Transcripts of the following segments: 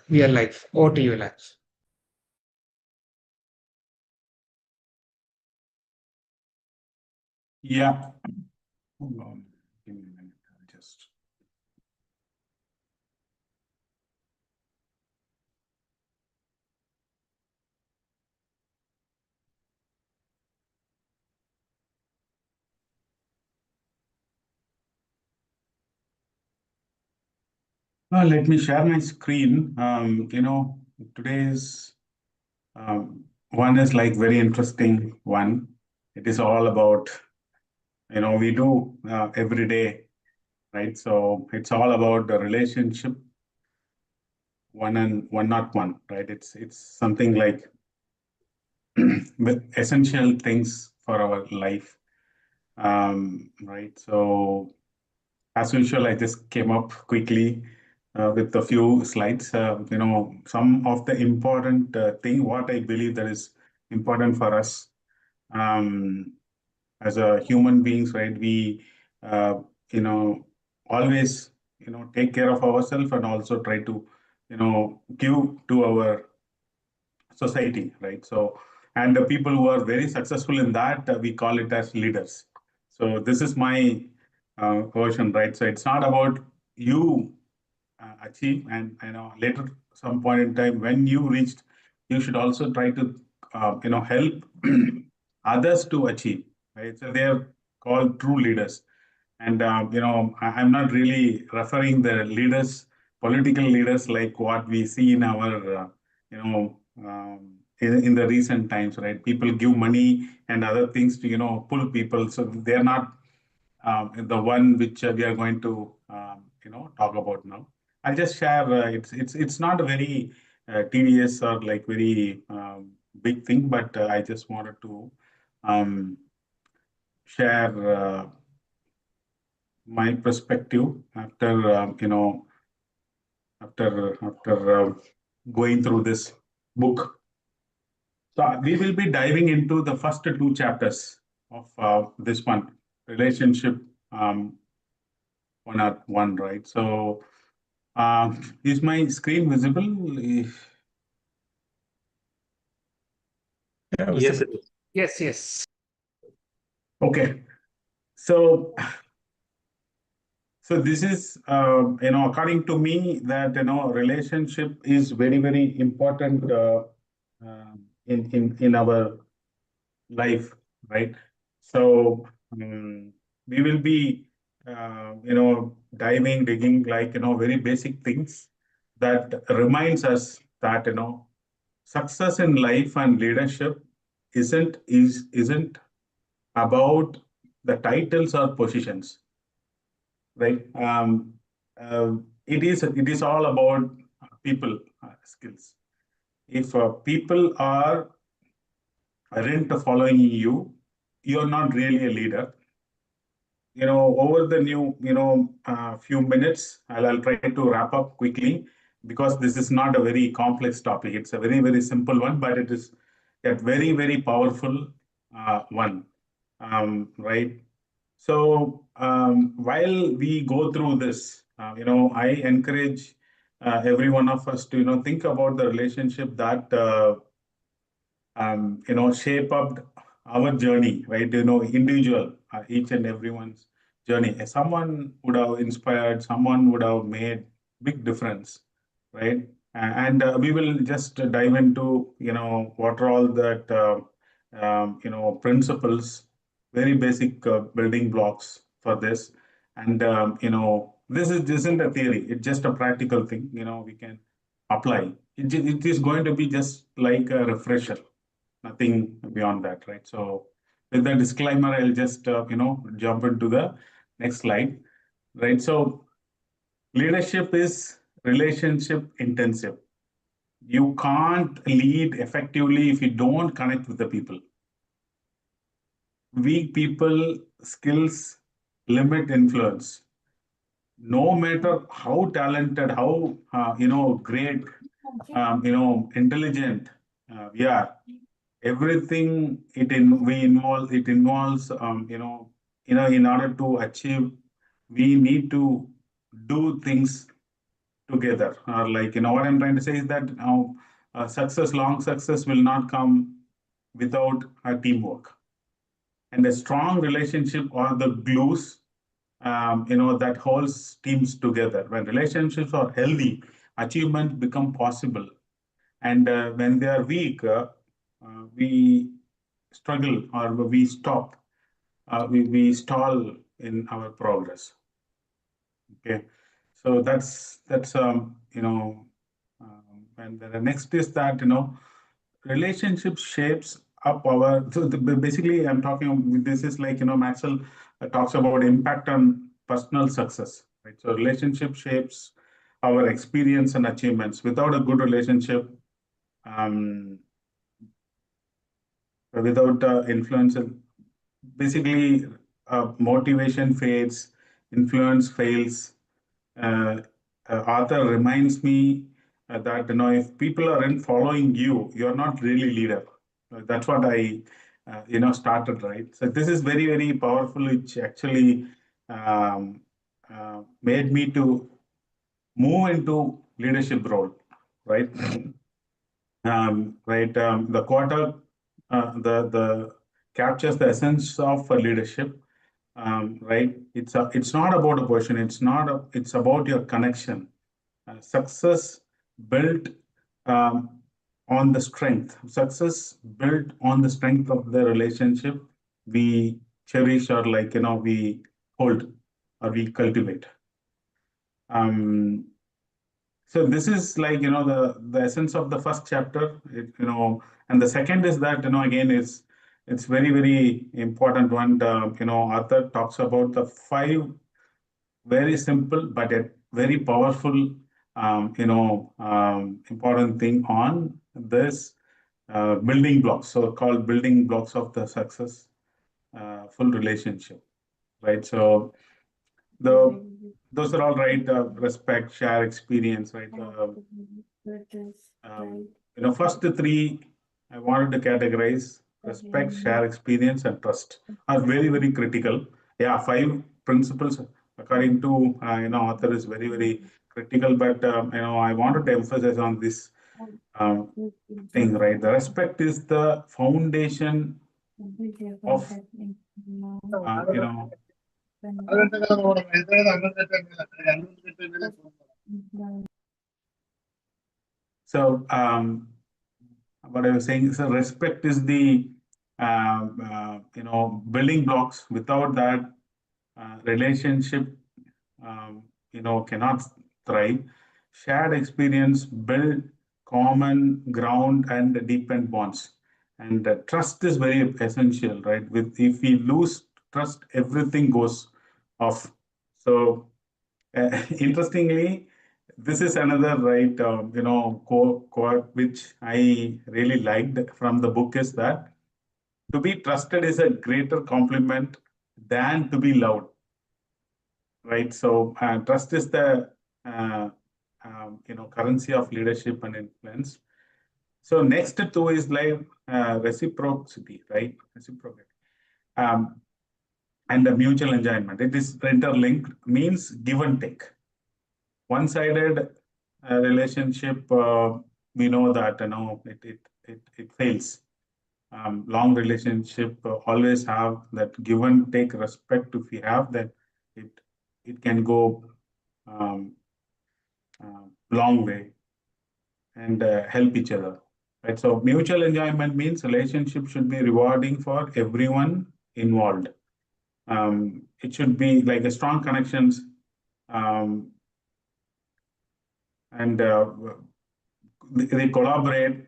We are live. Over to you, live. Yeah. Hold on. Give me a minute. I'll just. Let me share my screen. Today's one is like very interesting one. It is all about, we do every day, right? So it's all about the relationship, one and one not one, right? It's something like with essential things for our life, right? So as usual, I just came up quickly with a few slides. Some of the important thing, what I believe that is important for us um, as a human beings, right? We, uh, you know, always, take care of ourselves and also try to, give to our society, right? So, and the people who are very successful in that, we call it as leaders. So this is my version, right? So it's not about you achieve, and later some point in time when you reached, you should also try to help others to achieve, right? So they are called true leaders. And I'm not really referring the leaders, political leaders, like what we see in our you know in the recent times, right? People give money and other things to pull people, so they're not the one which we are going to talk about now. I'll just share. It's not a very tedious or like very big thing, but I just wanted to um, share my perspective after going through this book. So we will be diving into the first two chapters of this one, relationship um, one at one, right? So is my screen visible? Yeah, Yes, visible. it is. Yes, yes. Okay. So this is according to me that relationship is very very important in our life, right? So we will be digging like very basic things that reminds us that success in life and leadership isn't about the titles or positions, right? It is all about people skills. If people aren't following you, you're not really a leader. Over the few minutes, I'll try to wrap up quickly because this is not a very complex topic. It's a very very simple one, but it is a very very powerful one, right? So while we go through this, I encourage every one of us to think about the relationship that shape up our journey, right? Individual, each and everyone's journey. Someone would have inspired, someone would have made big difference, right? And we will just dive into, what are all that, principles, very basic building blocks for this. And, isn't a theory, it's just a practical thing, we can apply. It is going to be just like a refresher, nothing beyond that, right? So with the disclaimer, I'll just jump into the next slide, right? So leadership is relationship intensive. You can't lead effectively if you don't connect with the people. Weak people skills limit influence. No matter how talented, how great, intelligent we are, everything it involves in order to achieve, we need to do things together. Or like, what I'm trying to say is that now success, long success will not come without a teamwork. And a strong relationship are the glues, that holds teams together. When relationships are healthy, achievements become possible. And when they are weak, we struggle or we stop, we stall in our progress. Okay, so that's and the next is that relationship shapes up our. So basically, I'm talking. This is like Maxwell talks about impact on personal success, right? So relationship shapes our experience and achievements. Without a good relationship, um, without influence, basically motivation fades, influence fails. uh, Author reminds me that if people aren't following you, you're not really leader. That's what I started, right. So this is very very powerful, which actually um, made me to move into leadership role, right. Right. The quarter, the captures the essence of leadership. Right. It's not about a person. It's about your connection. Success built um, on the strength. Success built on the strength of the relationship we cherish, or like we hold or we cultivate. Um, so this is like the essence of the first chapter. And the second is that again it's very very important one. Author talks about the five very simple but yet very powerful important thing on this building blocks, so called building blocks of the success full relationship, right. So the those are all right. Respect, share, experience, right. um, First three I wanted to categorize: respect, share, experience, and trust are very, very critical. Yeah, five principles according to author is very, very critical. But I wanted to emphasize on this um, thing, right? The respect is the foundation of you know. So what I was saying is, respect is the building blocks. Without that, relationship cannot thrive. Shared experience build common ground and deepen bonds. And trust is very essential, right? With If we lose trust, everything goes off. So interestingly, this is another right, quote which I really liked from the book is that to be trusted is a greater compliment than to be loved, right? So trust is the uh, currency of leadership and influence. So next two is like reciprocity, right? Reciprocity. Um, and the mutual enjoyment. It is interlinked, means give and take. One-sided relationship, we know that it fails. Long relationship always have that give and take respect. If we have that, it it can go um, long way and help each other. Right. So mutual enjoyment means relationship should be rewarding for everyone involved. It should be like a strong connections, um, and they collaborate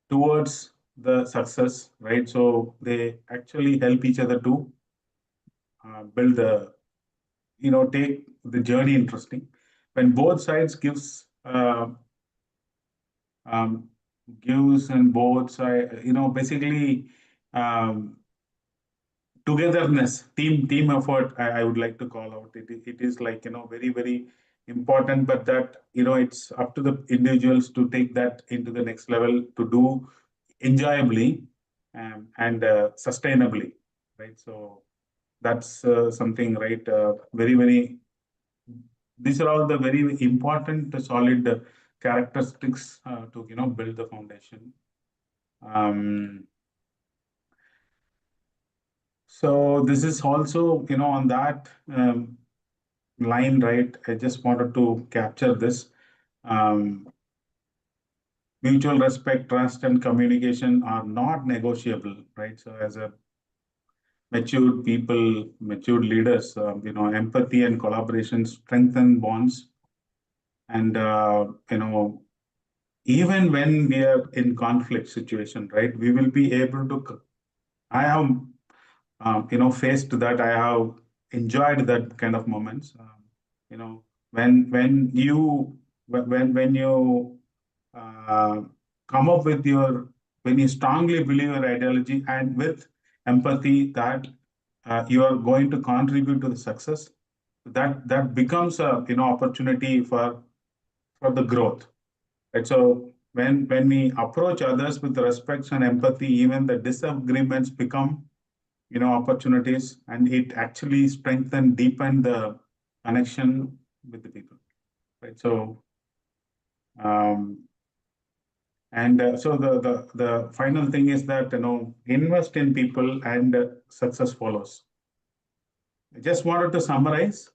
towards the success, right? So they actually help each other to build the, take the journey interesting. When both sides um, gives and both side, basically um, togetherness, team effort. I would like to call out. It is like very very important, but that it's up to the individuals to take that into the next level to do enjoyably and sustainably, right? So that's something, right? Very very these are all the very important solid characteristics to build the foundation. Um, so this is also on that line, right? I just wanted to capture this. Um, Mutual respect, trust, and communication are not negotiable, right? So as a matured people, matured leaders, empathy and collaboration strengthen bonds. And, even when we are in conflict situation, right, we will be able to, I have, faced that. I have enjoyed that kind of moments. You know, when you, when you uh, come up with your, when you strongly believe your ideology and with empathy that you are going to contribute to the success, that becomes a opportunity for the growth, right? So when we approach others with respect and empathy, even the disagreements become opportunities, and it actually strengthen deepen the connection with the people, right? So um, and so the final thing is that invest in people and success follows. I just wanted to summarize.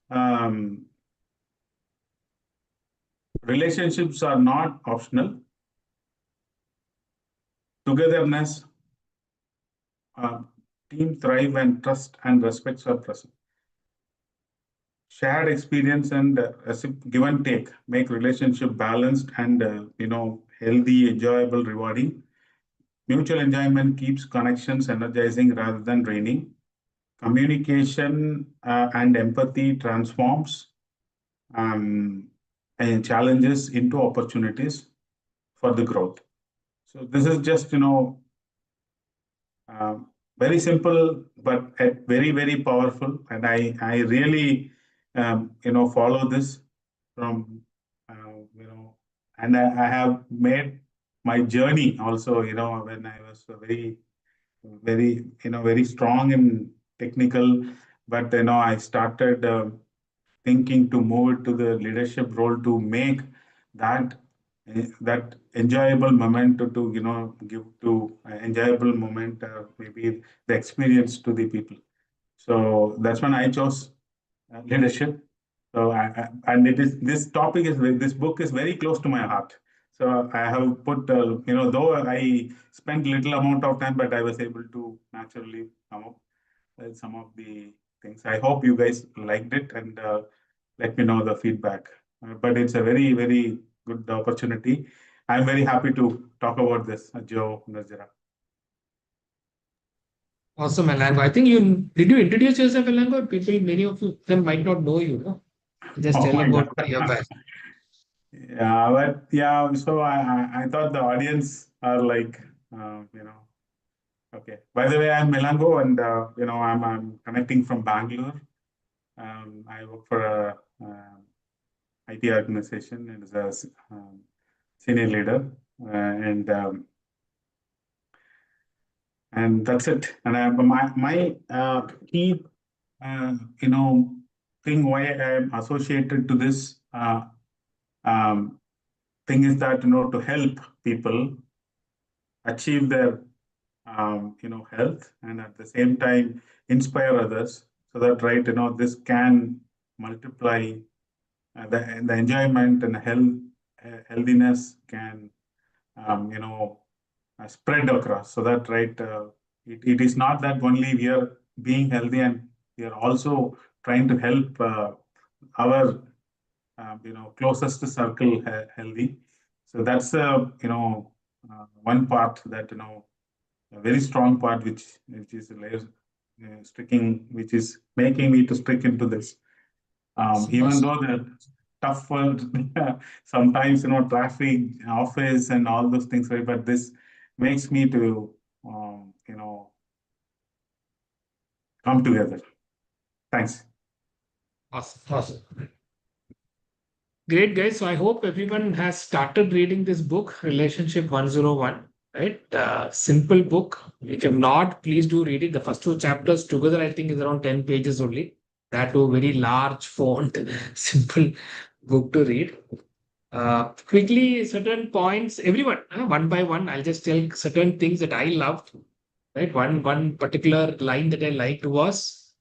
Relationships are not optional. Togetherness, uh, team thrive when trust and respect are present. Shared experience and give and take make relationship balanced and healthy, enjoyable, rewarding. Mutual enjoyment keeps connections energizing rather than draining. Communication and empathy transforms and challenges into opportunities for the growth. So this is just uh, very simple, but very very powerful, and I really follow this from and I have made my journey also. When I was very very strong in technical, but I started thinking to move to the leadership role to make that that enjoyable moment to give to enjoyable moment, maybe the experience to the people. So that's when I chose leadership. So and it is, this topic is this book is very close to my heart. So I have put though I spent little amount of time, but I was able to naturally come up with some of the things. I hope you guys liked it, and let me know the feedback. But it's a very very good opportunity. I'm very happy to talk about this, Joe Nazira. Awesome, Alango. I think you did you introduce yourself, Alango? People, many of them might not know you, no? Just Oh tell my about Priya. God. Yeah, but yeah, so I thought the audience are like, okay. By the way, I'm Milango, and I'm connecting from Bangalore. I work for a IT organization and as a senior leader, and that's it. And my key uh, you know thing why I'm associated to this um, thing is that to help people achieve their health, and at the same time inspire others, so that right this can multiply the enjoyment and healthiness can spread across, so that right it is not that only we are being healthy, and we are also trying to help our closest circle healthy. So that's one part that a very strong part which is sticking, which is making me to stick into this. Even Awesome. though the tough world, sometimes traffic, office, and all those things, right? But this makes me to come together. Thanks. Awesome. Awesome. Great, guys. So I hope everyone has started reading this book, Relationship 101. Right? Simple book. If you have not, please do read it. The first two chapters together, I think, is around 10 pages only. That too very large font, simple book to read. Quickly, certain points, everyone, one by one, I'll just tell certain things that I loved. Right, one particular line that I liked was,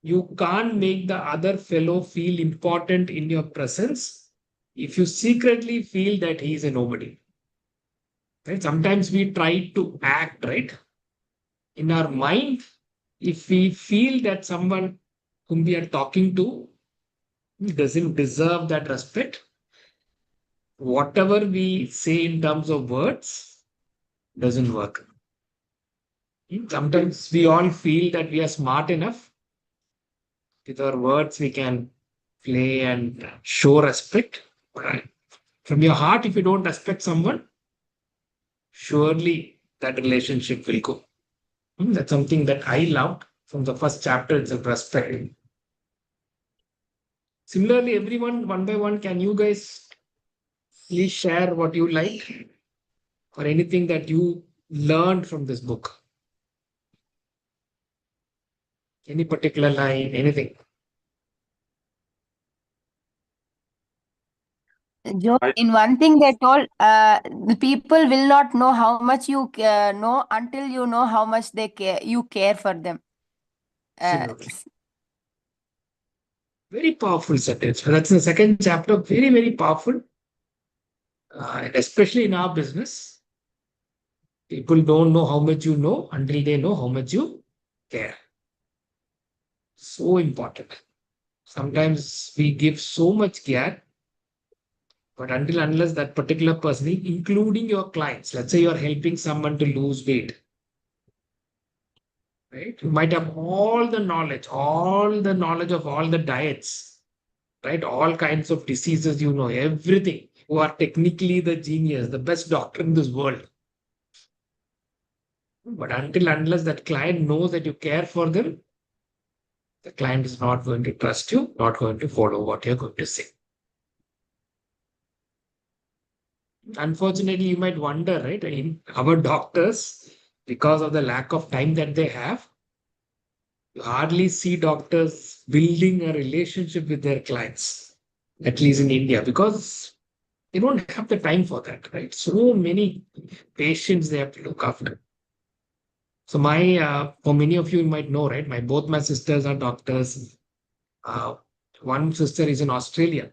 "You can't make the other fellow feel important in your presence if you secretly feel that he is a nobody." Right, sometimes we try to act right in our mind. If we feel that someone whom we are talking to doesn't deserve that respect, whatever we say in terms of words doesn't work. Sometimes we all feel that we are smart enough. With our words, we can play and show respect. But from your heart, if you don't respect someone, surely that relationship will go. That's something that I loved from the first chapter. It's a respect. Similarly, everyone, one by one, can you guys please share what you like or anything that you learned from this book? Any particular line, anything? Joe, in one thing they told, the people will not know how much you know until you know how much they care. You care for them. Uh, Absolutely. Very powerful sentence. That's the second chapter. Very, very powerful. And especially in our business, people don't know how much you know until they know how much you care. So important. Sometimes we give so much care, but until unless that particular person, including your clients, let's say you're helping someone to lose weight, right? You might have all the knowledge of all the diets, right? All kinds of diseases, everything. You are technically the genius, the best doctor in this world. But until unless that client knows that you care for them, the client is not going to trust you, not going to follow what you're going to say. Unfortunately, you might wonder, right? In our doctors, because of the lack of time that they have, you hardly see doctors building a relationship with their clients, at least in India, because they don't have the time for that, right? So many patients they have to look after. So for many of you might know, right? Both my sisters are doctors. Uh, one sister is in Australia.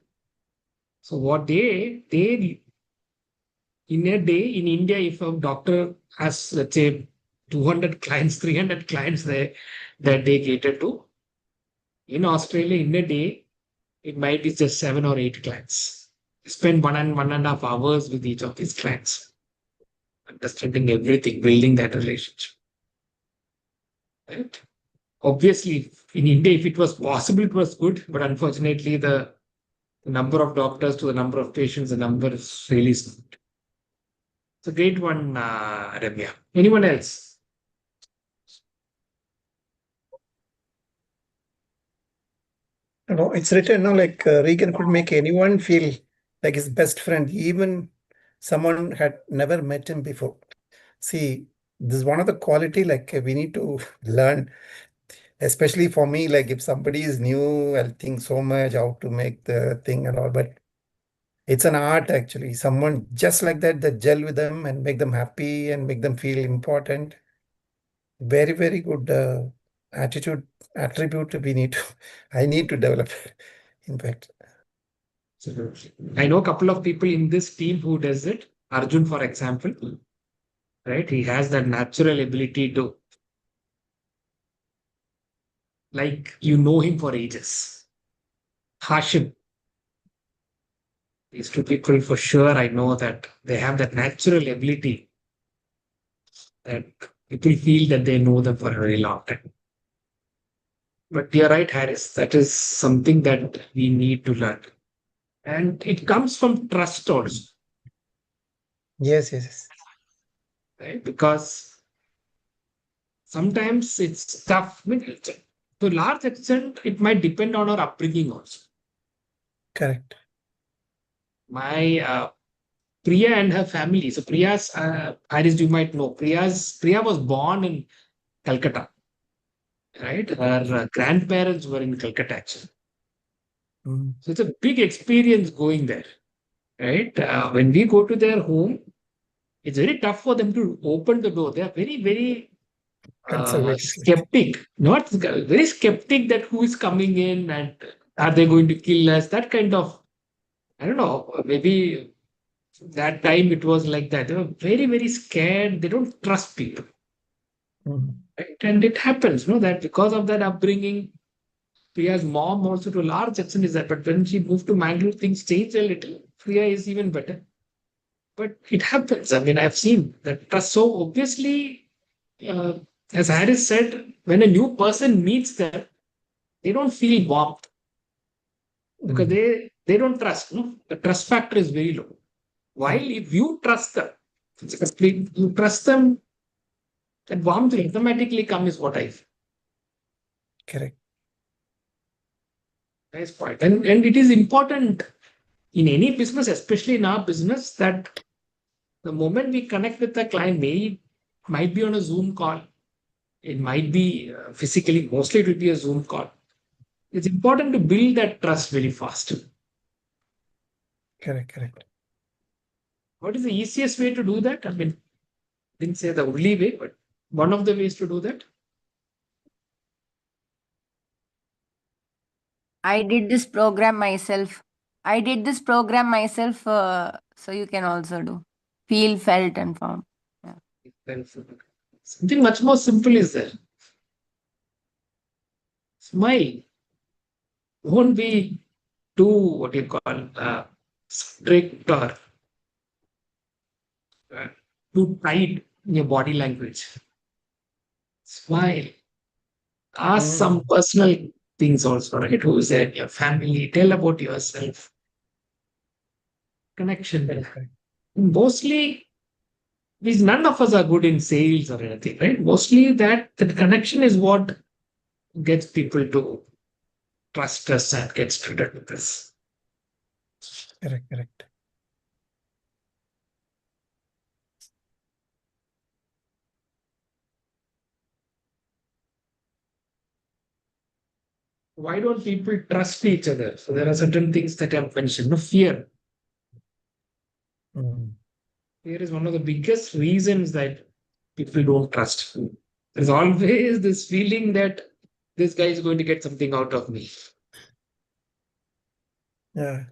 So what they in a day in India, if a doctor has, let's say, 200 clients, 300 clients that they cater to, in Australia, in a day, it might be just 7 or 8 clients. Spend 1.5 hours with each of these clients, understanding everything, building that relationship. Right? Obviously, in India, if it was possible, it was good. But unfortunately, the number of doctors to the number of patients, the number is really. It's a great one, Ramya. Anyone else? It's written, like Regan could make anyone feel like his best friend, even someone had never met him before. See, this is one of the quality like we need to learn, especially for me. Like if somebody is new, I'll think so much how to make the thing and all, but it's an art actually. Someone just like that gel with them and make them happy and make them feel important. Very, very good attitude attribute we need to. I need to develop. In fact. Absolutely. I know a couple of people in this team who does it. Arjun, for example, right? He has that natural ability to, like, him for ages. Hashim, these two people for sure, I know that they have that natural ability that people feel that they know them for a very long time. But you're right, Harris, that is something that we need to learn. And it comes from trust also, Yes, yes, yes. right? Because sometimes it's tough. I mean, to a large extent, it might depend on our upbringing also. Correct. My Priya and her family. So Priya's, Iris, you might know, Priya was born in Calcutta. right? Her grandparents were in Calcutta, actually. Mm. So it's a big experience going there, right? When we go to their home, it's very tough for them to open the door. They are very, very Conservative. skeptic, not very skeptic that who is coming in and are they going to kill us? That kind of, I don't know, maybe that time it was like that. They were very, very scared. They don't trust people. Mm. Right? And it happens, no, that because of that upbringing, Priya's mom also to a large extent is that. But when she moved to Mangalore, things changed a little. Priya is even better. But it happens. I mean, I've seen that trust. So obviously, uh, as Harris said, when a new person meets them, they don't feel warmth because Mm. they don't trust. No, the trust factor is very low. While if you trust them, you trust them, that warmth will automatically come. Is what I feel. Correct. Nice point. And it is important in any business, especially in our business, that the moment we connect with the client, might be on a Zoom call, it might be physically, mostly it will be a Zoom call. It's important to build that trust very fast. Correct. Correct. What is the easiest way to do that? I mean, didn't say the only way, but one of the ways to do that. I did this program myself. I did this program myself, so you can also do. Feel, felt, and found. Then something much more simple is there. Smile. Won't be too what you call strict or uh, too tight in your body language. Smile. Ask some Mm. personal things also, right? Who's there in your family? Tell about yourself. Connection. Correct. Correct. Mostly, because none of us are good in sales or anything, right? Mostly that connection is what gets people to trust us and get started with us. Correct. Correct. Why don't people trust each other? So there are certain things that I've mentioned. No fear. Mm. Fear is one of the biggest reasons that people don't trust. There's always this feeling that this guy is going to get something out of me. Yeah.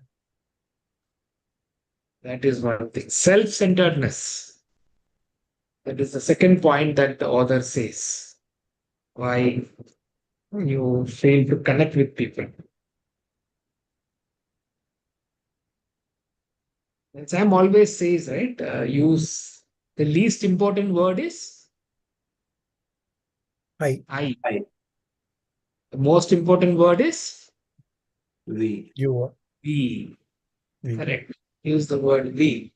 That is one thing. Self centeredness. That is the second point that the author says. Why you fail to connect with people. And Sam always says, right? Use the least important word is I. I. The most important word is You are. we. We. Correct. Use the word we.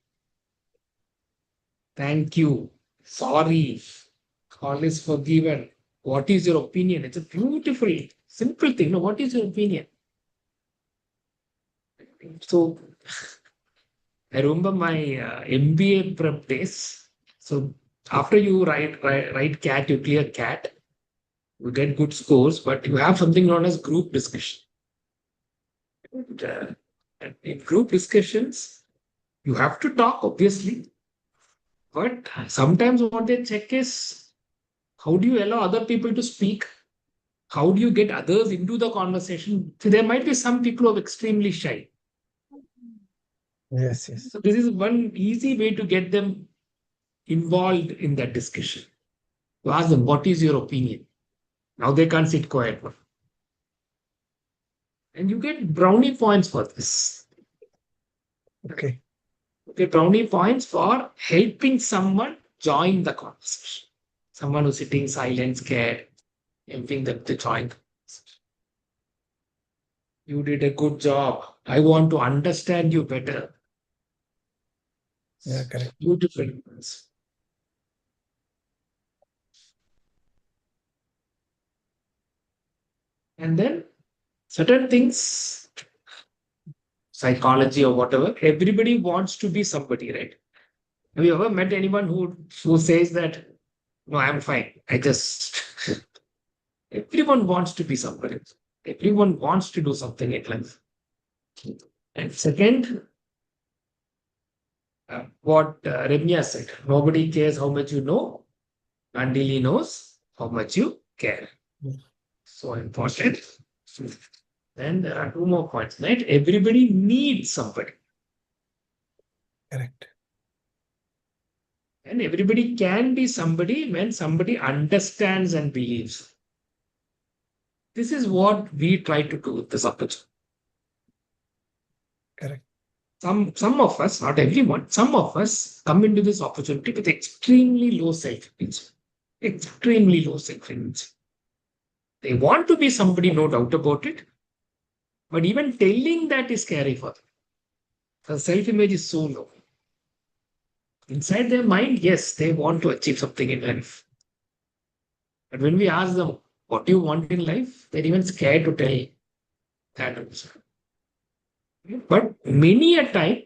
Thank you. Sorry. All is forgiven. What is your opinion? It's a beautiful, simple thing. No, what is your opinion? So I remember my MBA prep days. So after you write CAT, you clear CAT, you get good scores, but you have something known as group discussion. And in group discussions, you have to talk, obviously, but sometimes what they check is how do you allow other people to speak? How do you get others into the conversation? So there might be some people who are extremely shy. Yes. Yes. So this is one easy way to get them involved in that discussion. To ask them, what is your opinion? Now they can't sit quiet. And you get brownie points for this. Okay. Okay, brownie points for helping someone join the conversation. Someone who's sitting silent, scared, helping them to join. You did a good job. I want to understand you better. Yeah. Correct. Beautiful. And then certain things, psychology or whatever, everybody wants to be somebody, right? Have you ever met anyone who says that, no, I'm fine. I just Everyone wants to be somebody. Everyone wants to do something in life. And second, what Remya said, nobody cares how much you know until he knows how much you care. So important. Then there are two more points, right? Everybody needs somebody. Correct. And everybody can be somebody when somebody understands and believes. This is what we try to do with this opportunity. Correct. Some of us, not everyone, some of us come into this opportunity with extremely low self-image. Extremely low self-image. They want to be somebody, no doubt about it. But even telling that is scary for them. The self-image is so low. Inside their mind, yes, they want to achieve something in life. But when we ask them, what do you want in life? They're even scared to tell that also. But many a time,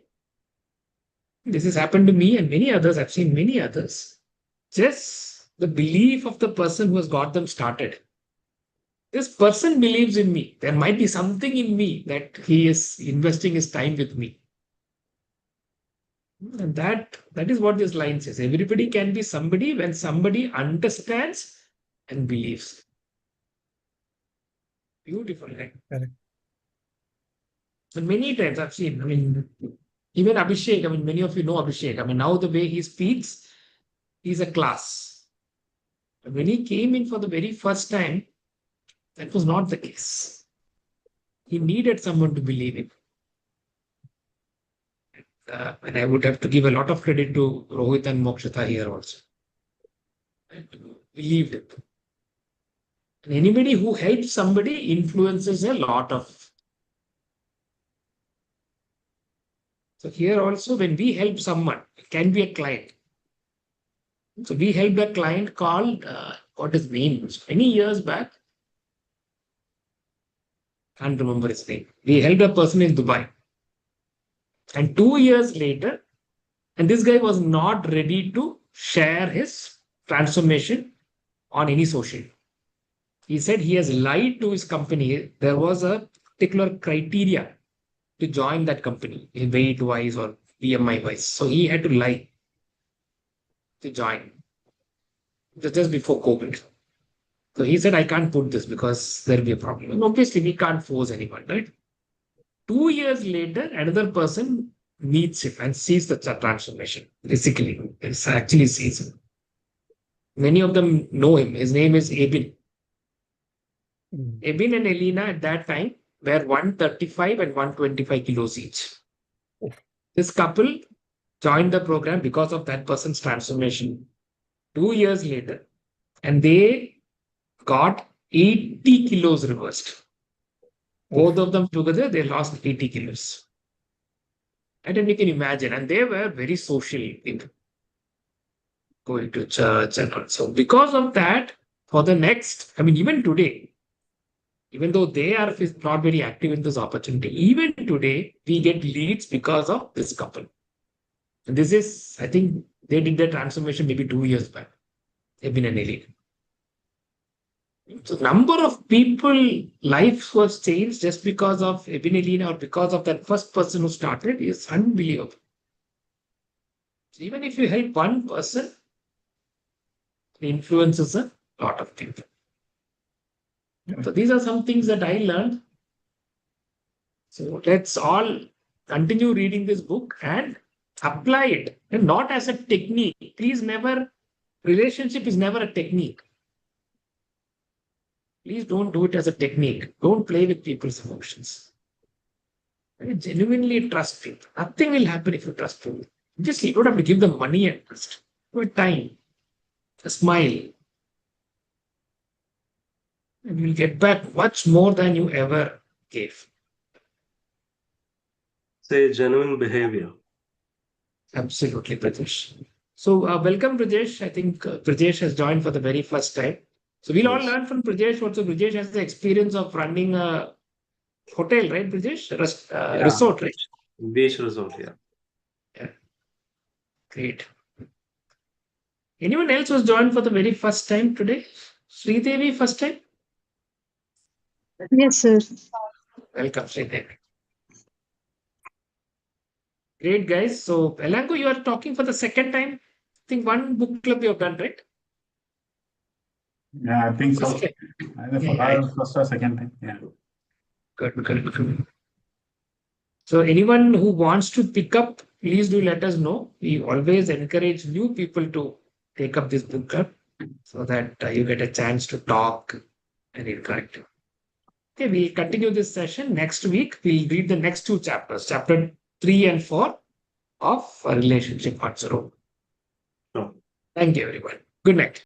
this has happened to me and many others, I've seen many others, just the belief of the person who has got them started. This person believes in me. There might be something in me that he is investing his time with me. And that is what this line says. Everybody can be somebody when somebody understands and believes. Beautiful, right? Correct. And many times I've seen, even Abhishek, many of you know Abhishek. Now the way he speaks, he's a class. But when he came in for the very first time, that was not the case. He needed someone to believe in. And I would have to give a lot of credit to Rohit and Mokshita here also. And believed it. And anybody who helps somebody influences a lot of. So here also, when we help someone, it can be a client. So we helped a client called, what his name was, many years back. Can't remember his name. We helped a person in Dubai. And 2 years later, and this guy was not ready to share his transformation on any social. He said he has lied to his company. There was a particular criteria to join that company, weight wise or BMI wise. So he had to lie to join just before COVID. So he said, I can't put this because there'll be a problem. And obviously, we can't force anyone, right? 2 years later, another person meets him and sees the transformation. Basically, it's actually sees him. Many of them know him. His name is Abin. Abin and Elena at that time were 135 and 125 kilos each. This couple joined the program because of that person's transformation 2 years later, and they got 80 kilos reversed. Both of them together, they lost 80 kilos. And then you can imagine, and they were very social people, going to church and all. So because of that, for the next, even today, even though they are not very active in this opportunity, even today, we get leads because of this couple. And this is, I think, they did their transformation maybe 2 years back. They've been an elite. So number of people, life was changed just because of Ebinelina or because of that first person who started is unbelievable. So even if you help one person, it influences a lot of people. So these are some things that I learned. So let's all continue reading this book and apply it, and not as a technique. Please never, relationship is never a technique. Please don't do it as a technique. Don't play with people's emotions. I genuinely trust people. Nothing will happen if you trust people. You don't have to give them money and trust. Give it time. A smile. And you'll get back much more than you ever gave. Say genuine behavior. Absolutely, Prajesh. So welcome, Prajesh. I think Prajesh has joined for the very first time. So we'll all Yes. learn from Prajesh. Also, Prajesh has the experience of running a hotel, right, Prajesh? Yeah. Resort, right? Beach resort, yeah. Yeah. Great. Anyone else was joined for the very first time today? Sridevi, first time? Yes, sir. Welcome, Sridhar. Great, guys. So, Elanco, you are talking for the second time. I think one book club you have done, right? Yeah, I think so. First time. Either Yeah, first or second time. Yeah. good. So, anyone who wants to pick up, please do let us know. We always encourage new people to take up this book club so that you get a chance to talk and interact. Okay, we'll continue this session next week. We'll read the next two chapters, chapter 3 and 4 of Relationship 1.0. No. Thank you, everyone. Good night.